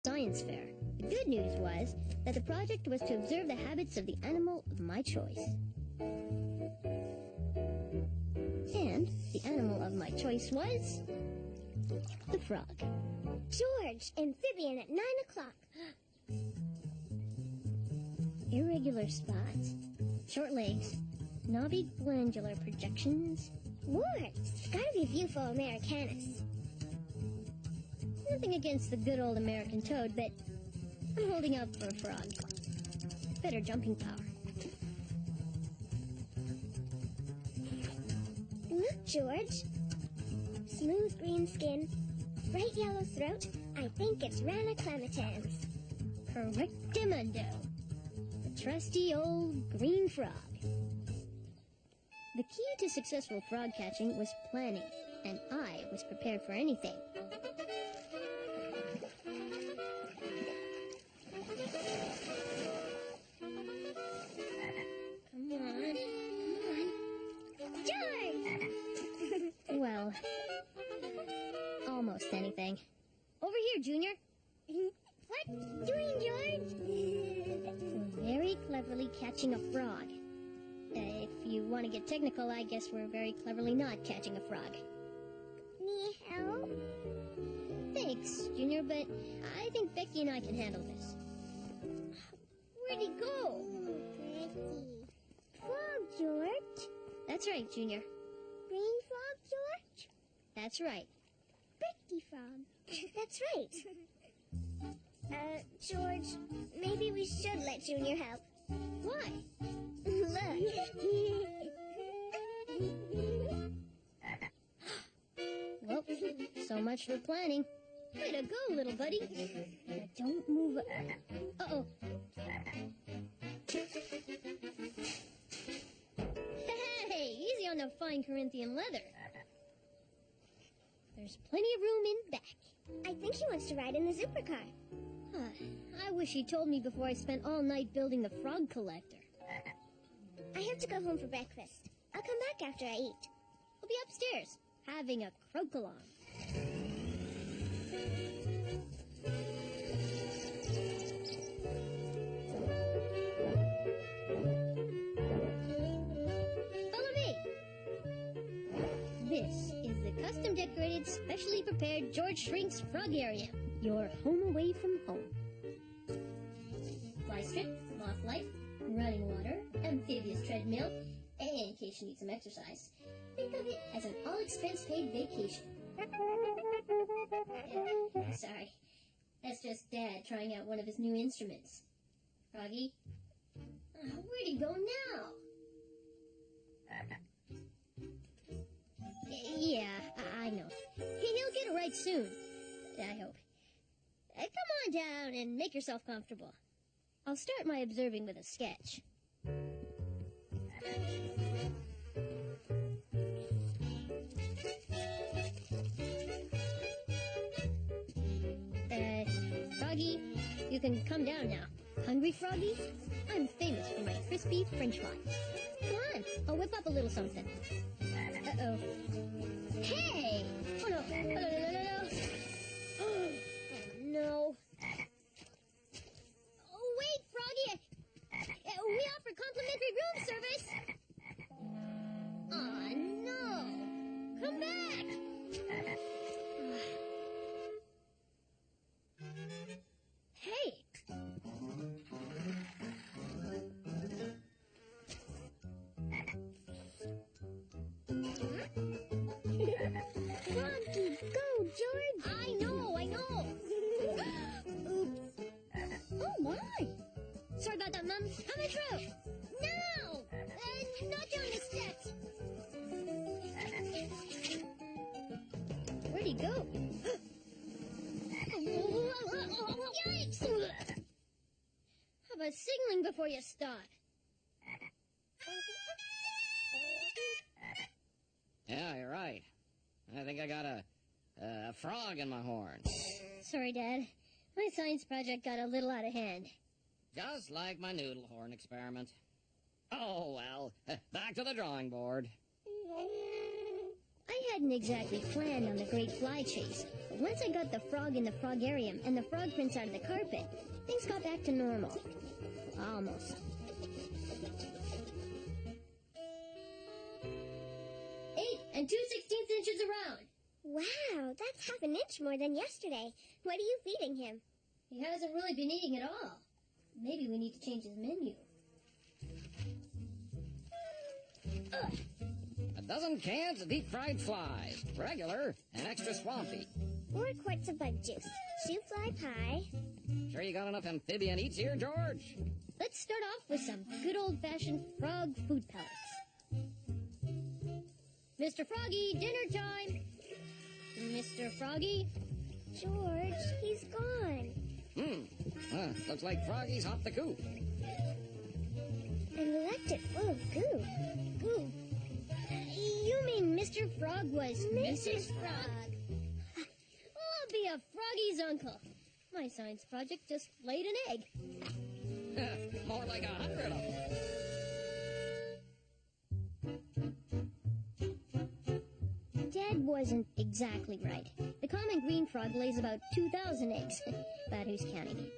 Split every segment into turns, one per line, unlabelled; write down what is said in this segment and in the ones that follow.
science fair. The good news was that the project was to observe the habits of the animal of my choice. And the animal of my choice was the frog.
George, amphibian at 9 o'clock.
Irregular spots, short legs, knobby glandular projections.
Ward, it's gotta be a view for Americanus.
Nothing against the good old American toad, but I'm holding out for a frog. Better jumping power.
Look, George. Smooth green skin, bright yellow throat. I think it's Rana clementans.
Correctamundo. The trusty old green frog. The key to successful frog catching was planning, and I was prepared for anything. Come on.
George!
Well, almost anything. Over here, Junior.
What doing, George?
We're very cleverly catching a frog. If you want to get technical, I guess we're very cleverly not catching a frog.
Need help?
Thanks, Junior, but I think Becky and I can handle this. Where'd he go?
Pretty. Frog, George.
That's right, Junior.
Green frog, George?
That's right.
Pretty frog. That's right. George, maybe we should let Junior help.
Why?
Look.
Well, so much for planning. Way to go, little buddy. Now don't move. Uh-oh. Hey, easy on the fine Corinthian leather. There's plenty of room in back.
I think he wants to ride in the supercar.
I wish he told me before I spent all night building the frog collector.
I have to go home for breakfast. I'll come back after I eat.
I'll be upstairs, having a crocolon. Follow me. This is the custom-decorated, specially prepared George Shrink's Frogarium. Your home away from home. Fly strip, loft light, running water, amphibious treadmill, and in case you need some exercise, think of it as an all-expense-paid vacation. Sorry, that's just Dad trying out one of his new instruments. Froggy? Where'd he go now? Yeah, I know. He'll get it right soon. I hope. Come on down and make yourself comfortable. I'll start my observing with a sketch. Froggy, you can come down now. Hungry, Froggy? I'm famous for my crispy French fries. Come on, I'll whip up a little something. Uh-oh. Hey! Oh, no. Oh, no. Oh, wait, Froggy. We offer complimentary room service. Oh, no. Come back. Hey.
Froggy, go, George.
I know. Oops. Oh, my. Sorry about that, Mom. Coming through. Now! Not down the steps. Where'd he go? Yikes! How about signaling before you start?
Yeah, you're right. I think I got a frog in my horn.
Sorry, Dad. My science project got a little out of hand.
Just like my noodle horn experiment. Oh, well, back to the drawing board.
I hadn't exactly planned on the great fly chase, but once I got the frog in the frogarium and the frog prints out of the carpet, things got back to normal. Almost. 8 2/16 inches around.
Wow, that's half an inch more than yesterday. What are you feeding him?
He hasn't really been eating at all. Maybe we need to change his menu. Ugh.
A dozen cans of deep-fried flies, regular and extra swampy.
4 quarts of bug juice. Shoe fly pie.
Sure you got enough amphibian eats here, George?
Let's start off with some good old-fashioned frog food pellets. Mr. Froggy, dinner time! Mr. Froggy?
George, he's gone.
Looks like Froggy's hopped the coop.
And left it full of goo.
Goo. You mean Mr. Frog was Mrs. Frog? I'll be a Froggy's uncle. My science project just laid an egg.
More like 100 of them.
Dad wasn't exactly right. The common green frog lays about 2,000 eggs. But who's counting?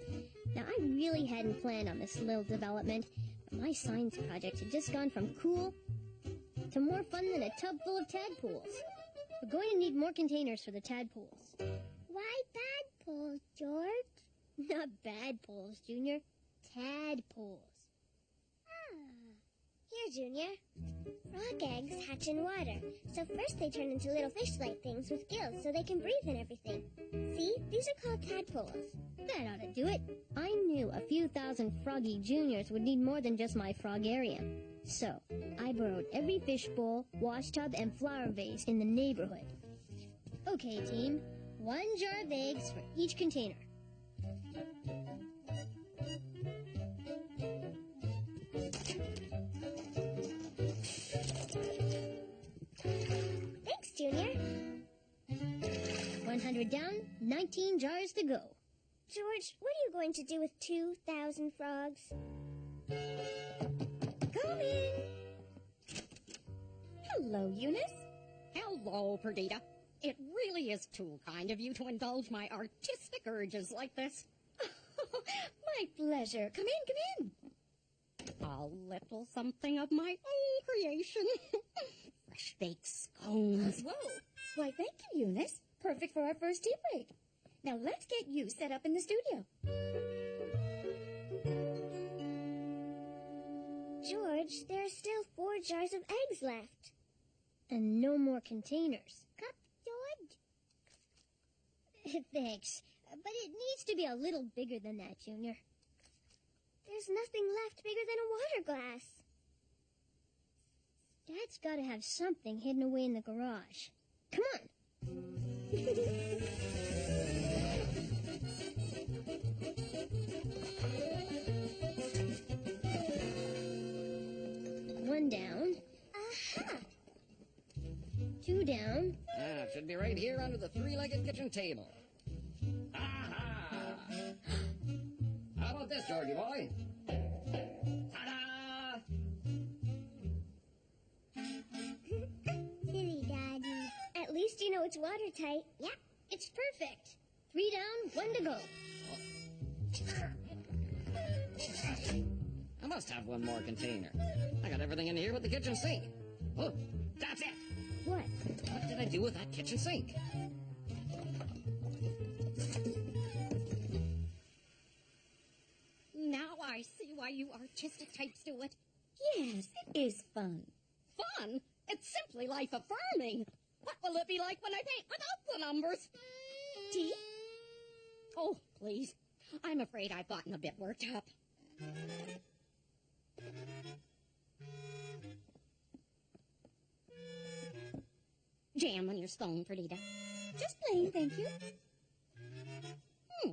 Now, I really hadn't planned on this little development, but my science project had just gone from cool to more fun than a tub full of tadpoles. We're going to need more containers for the tadpoles.
Why tadpoles, George?
Not badpoles, Junior. Tadpoles.
Here, Junior. Frog eggs hatch in water, so first they turn into little fish-like things with gills so they can breathe and everything. See, these are called tadpoles.
That ought to do it. I knew a few thousand Froggy Juniors would need more than just my frogarium. So, I borrowed every fish bowl, wash tub, and flower vase in the neighborhood. Okay, team. 1 jar of eggs for each container.
Thanks, Junior.
100 down, 19 jars to go.
George, what are you going to do with 2,000 frogs?
Coming! Hello, Eunice. Hello, Perdita. It really is too kind of you to indulge my artistic urges like this. My pleasure. Come in. A little something of my own creation. Fresh baked scones. Whoa. Why, thank you, Eunice. Perfect for our first tea break. Now let's get you set up in the studio.
George, there are still 4 jars of eggs left.
And no more containers.
Cup, George?
Thanks. But it needs to be a little bigger than that, Junior.
There's nothing left bigger than a water glass.
Dad's got to have something hidden away in the garage. Come on. One down.
Aha!
2 down.
Should be right here under the 3-legged kitchen table. Aha! How about this, Georgie boy? Ta-da!
Silly Daddy. At least you know it's watertight.
Yeah, it's perfect. 3 down, 1 to go.
I must have one more container. I got everything in here but the kitchen sink. Oh, that's it.
What?
What did I do with that kitchen sink?
Now I see why you artistic types do it. Yes, it is fun. Fun? It's simply life-affirming. What will it be like when I paint without the numbers? Tea? Oh, please. I'm afraid I've gotten a bit worked up. Jam on your scone, Perdita. Just plain, thank you.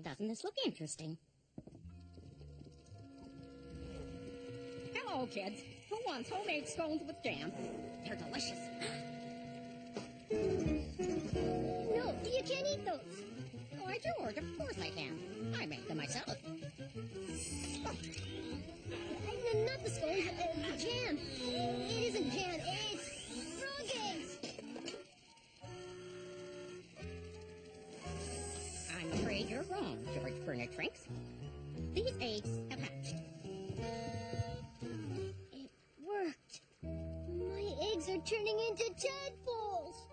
Doesn't this look interesting? Hello, kids. Who wants homemade scones with jam? They're delicious.
No, you can't eat those.
Why, George, of course I can. I made them myself.
Not the scones, the jam. It isn't jam, it's frog eggs.
These eggs have hatched.
It worked. My eggs are turning into tadpoles.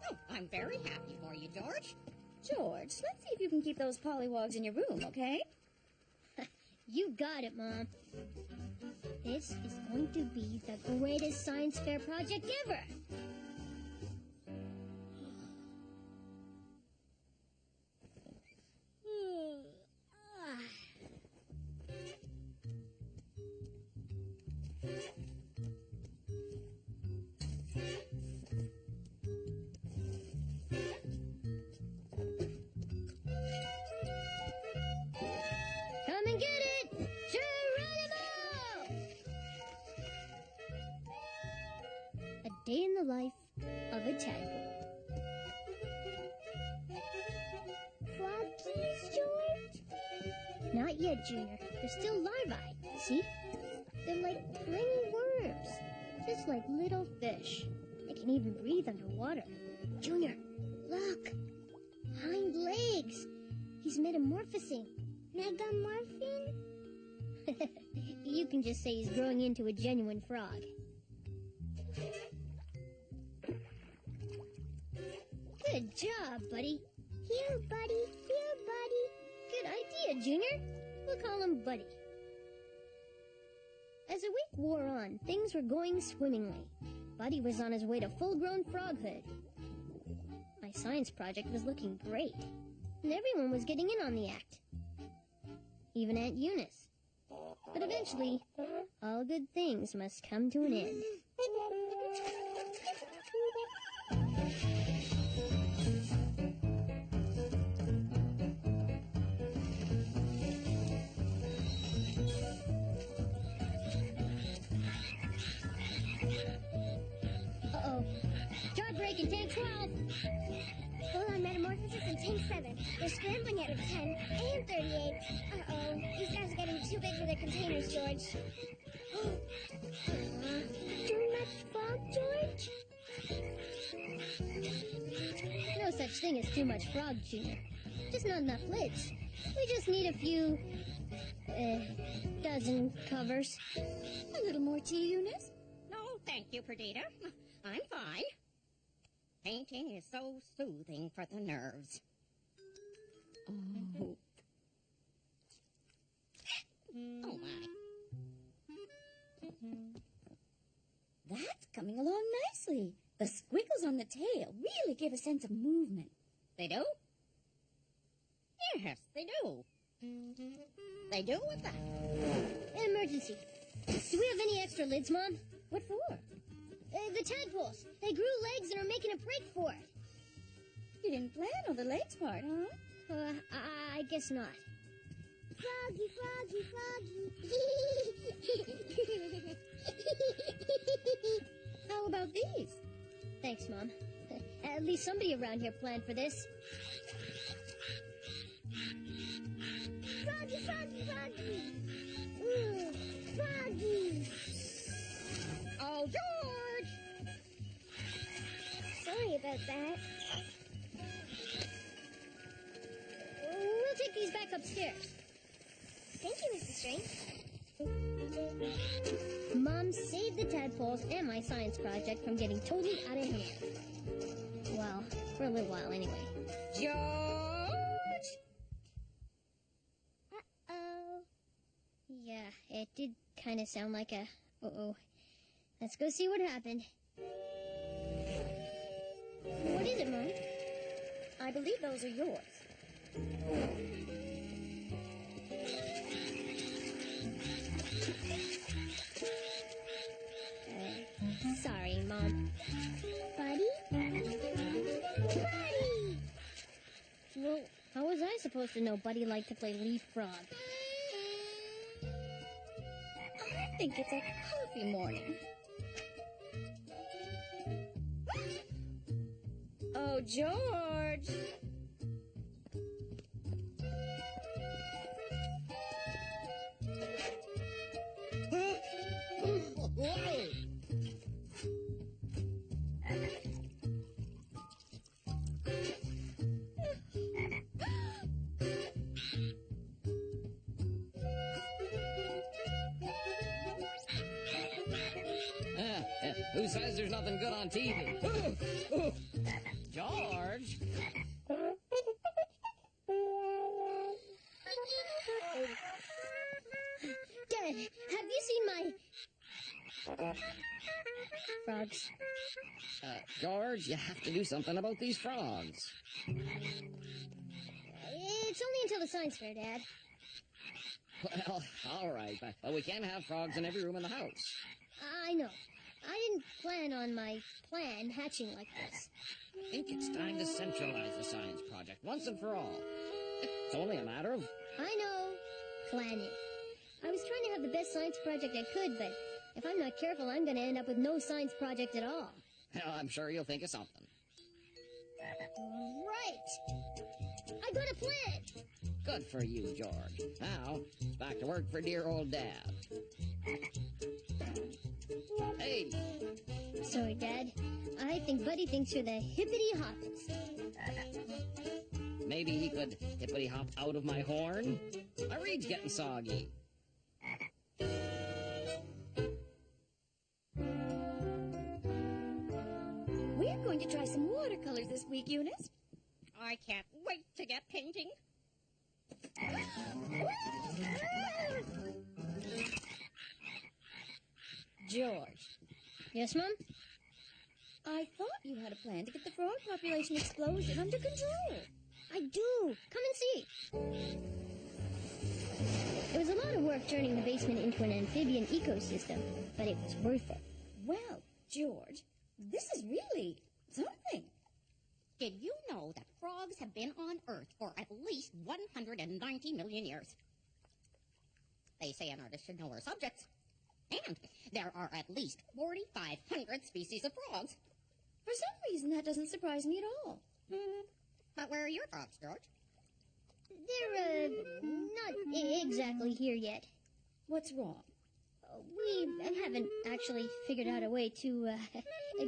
Oh, I'm very happy for you, George.
George, let's see if you can keep those pollywogs in your room, okay?
You got it, Mom. This is going to be the greatest science fair project ever. Come and get it! Geronimo! A day in the life of a tadpole.
Froggies, George?
Not yet, Junior. They're still larvae. See? They're like tiny worms. Just like little fish. They can even breathe underwater. Junior, look! Hind legs! He's metamorphosing.
Megamorphine?
You can just say he's growing into a genuine frog. Good job, buddy.
Here, buddy. Here, buddy.
Good idea, Junior. We'll call him Buddy. As the week wore on, things were going swimmingly. Buddy was on his way to full-grown froghood. My science project was looking great, and everyone was getting in on the act. Even Aunt Eunice. But eventually, all good things must come to an end. Uh-oh. Jawbreak in tank 12.
Hold on, Metamorphosis in tank 7. They're scrambling at 10 and 38. Uh-oh. These guys are getting too big for their containers, George. Too much frog, George?
No such thing as too much frog, Junior. Just not enough lids. We just need a few, dozen covers.
A little more tea, Eunice?
No, thank you, Perdita. I'm fine. Painting is so soothing for the nerves.
Oh.
Oh, my.
That's coming along nicely. The squiggles on the tail really give a sense of movement.
They do? Yes, they do. They do with that.
Emergency. Do we have any extra lids, Mom?
What for?
The tadpoles. They grew legs and are making a break for it.
You didn't plan on the legs part, huh?
I guess not.
Froggy, froggy, froggy.
How about these? Thanks, Mom. At least somebody around here planned for this.
Froggy, froggy, froggy. Ooh, froggy.
Oh, George!
Sorry about that.
We'll take these back upstairs.
Thank you, Mrs. String.
Mom saved the tadpoles and my science project from getting totally out of hand. Well, for a little while anyway.
George!
Uh-oh.
Yeah, it did kind of sound like a uh-oh. Let's go see what happened. What is it, Mom?
I believe those are yours.
Sorry, Mom.
Buddy? Buddy!
Well, how was I supposed to know Buddy liked to play leapfrog?
I think it's a coffee morning. Oh, George!
Who says there's nothing good on TV? George?
Dad, have you seen my... frogs?
George, you have to do something about these frogs.
It's only until the science fair, Dad.
Well, all right, but we can't have frogs in every room in the house.
I know. I didn't plan on my plan hatching like this.
I think it's time to centralize the science project once and for all. It's only a matter of...
I know. Planning. I was trying to have the best science project I could, but if I'm not careful, I'm going to end up with no science project at all.
Well, I'm sure you'll think of something.
Right. I got a plan.
Good for you, George. Now, back to work for dear old Dad. Hey!
Sorry, Dad. I think Buddy thinks you're the hippity-hoppers.
Maybe he could hippity-hop out of my horn? My reed's getting soggy.
We're going to try some watercolors this week, Eunice.
I can't wait to get painting.
George,
Yes, Mom?
I thought you had a plan to get the frog population explosion under control.
I do. Come and see. It was a lot of work turning the basement into an amphibian ecosystem, but it was worth it.
Well, George, this is really something.
Did you know that frogs have been on Earth for at least 190 million years? They say an artist should know her subjects. And there are at least 4,500 species of frogs.
For some reason, that doesn't surprise me at all.
But where are your frogs, George?
They're, not exactly here yet.
What's wrong?
We haven't actually figured out a way to,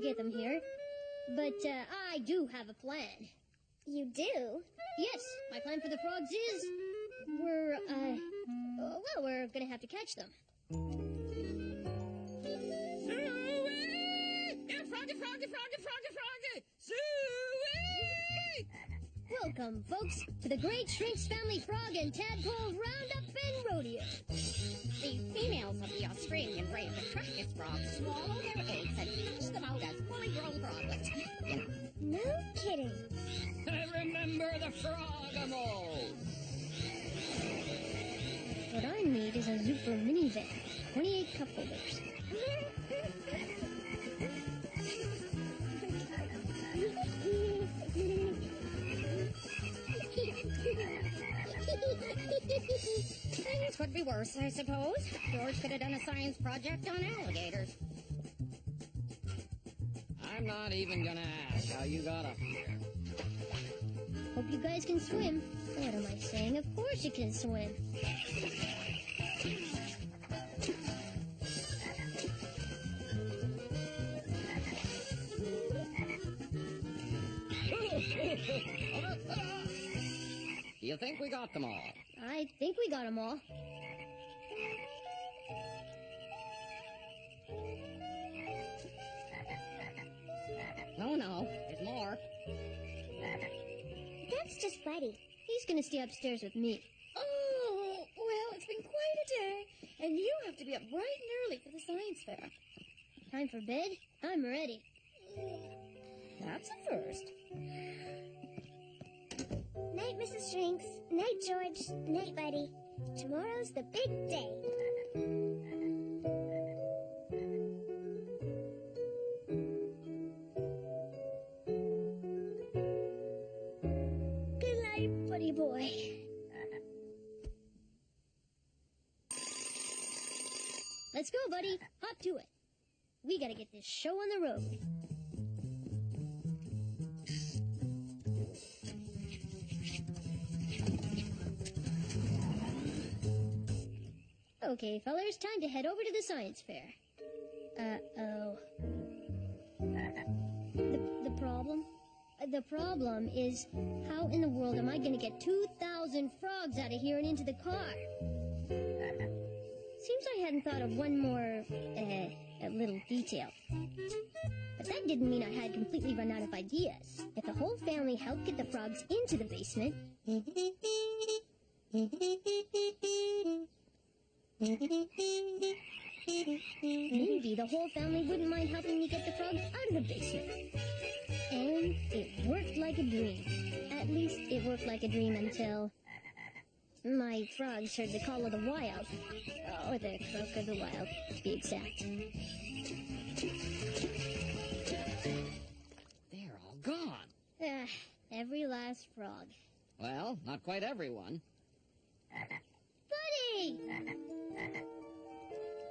get them here. But, I do have a plan.
You do?
Yes, my plan for the frogs is... we're gonna have to catch them. Welcome, folks, to the Great Shrinks Family Frog and Tadpole Roundup and Rodeo.
The females of the Australian brave Petrarchus frogs swallow their eggs and hatch them out as fully grown froglets.
No kidding.
Remember the frog-a-mole!
What I need is a Super minivan, 28 cup holders.
Things could be worse, I suppose. George could have done a science project on alligators.
I'm not even gonna ask how you got up here.
Hope you guys can swim. What am I saying? Of course you can swim.
Do you think we got them all?
I think we got them all.
No, there's more.
That's just Buddy.
He's gonna stay upstairs with me.
Oh, well, it's been quite a day, and you have to be up bright and early for the science fair.
Time for bed? I'm ready.
That's a first.
Night, Mrs. Shrinks. Night, George. Night, Buddy. Tomorrow's the big day.
Good night, buddy boy. Let's go, buddy. Hop to it. We gotta get this show on the road. Okay, fellers, time to head over to the science fair. Uh-oh. The problem? The problem is, how in the world am I gonna get 2,000 frogs out of here and into the car? Seems I hadn't thought of one more, at little details. But that didn't mean I had completely run out of ideas. If the whole family helped get the frogs into the basement, maybe the whole family wouldn't mind helping me get the frogs out of the basement. And it worked like a dream. At least it worked like a dream until my frogs heard the call of the wild. Or the croak of the wild, to be exact.
They're all gone.
Every last frog.
Well, not quite everyone.
Buddy!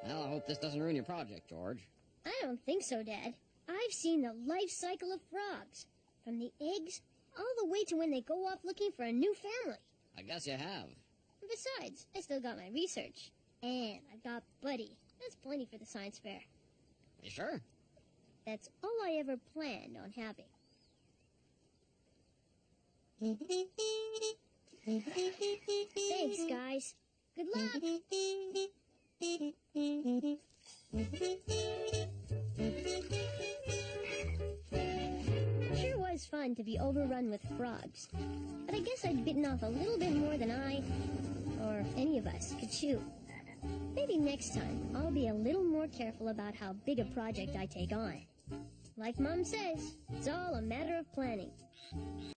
Well, I hope this doesn't ruin your project, George.
I don't think so, Dad. I've seen the life cycle of frogs. From the eggs all the way to when they go off looking for a new family.
I guess you have.
Besides, I still got my research. And I've got Buddy. That's plenty for the science fair.
You sure?
That's all I ever planned on having. Thanks, guys. Good luck. Sure was fun to be overrun with frogs. But I guess I'd bitten off a little bit more than I, or any of us, could chew. Maybe next time I'll be a little more careful about how big a project I take on. Like Mom says, it's all a matter of planning.